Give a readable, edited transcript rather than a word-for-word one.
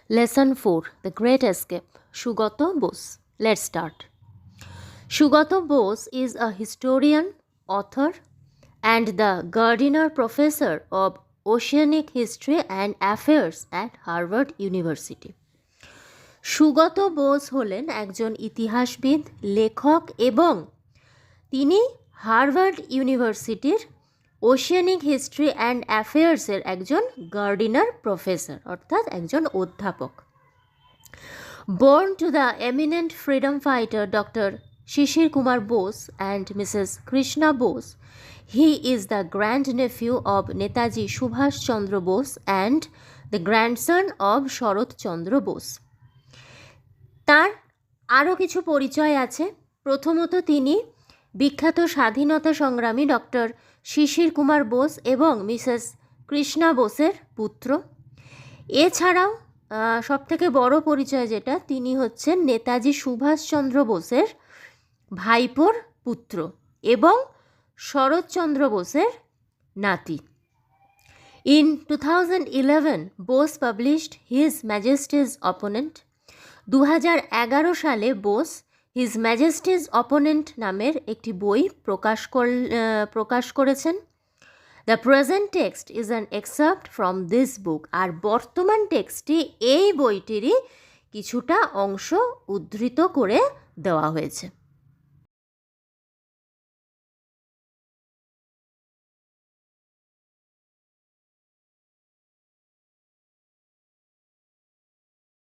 Lesson 4, The Great Escape, Sugato Bose. Let's start. Sugato Bose is a historian, author, and the Gardiner Professor of Oceanic History and Affairs at Harvard University. Sugata Bose হলেন একজন ইতিহাসবিদ, লেখক এবং তিনি Harvard ইউনিভার্সিটির oceanic history and অ্যাফেয়ার্সের একজন Gardiner professor অর্থাৎ একজন অধ্যাপক। Born to the eminent freedom fighter Dr. Shishir Kumar Bose and Mrs. Krishna Bose, he is the grandnephew of Netaji Subhash Chandra Bose and the grandson of Sharat Chandra Bose. তার আরও কিছু পরিচয় আছে। প্রথমত তিনি বিখ্যাত স্বাধীনতা সংগ্রামী ডক্টর শিশির কুমার বোস এবং মিসেস কৃষ্ণা বোসের পুত্র। এছাড়াও সবথেকে বড় পরিচয় যেটা, তিনি হচ্ছেন নেতাজি সুভাষচন্দ্র বোসের ভাইপোর পুত্র এবং শরৎচন্দ্র বোসের নাতি। In 2011, Bose published His Majesty's Opponent. 2011 সালে বোস হিজ ম্যাজেস্টিজ অপোনেন্ট নামের একটি বই প্রকাশ করেছেন। The present text is an excerpt from this book. আর বর্তমান টেক্সটটি এই বইটিরই কিছুটা অংশ উদ্ধৃত করে দেওয়া হয়েছে।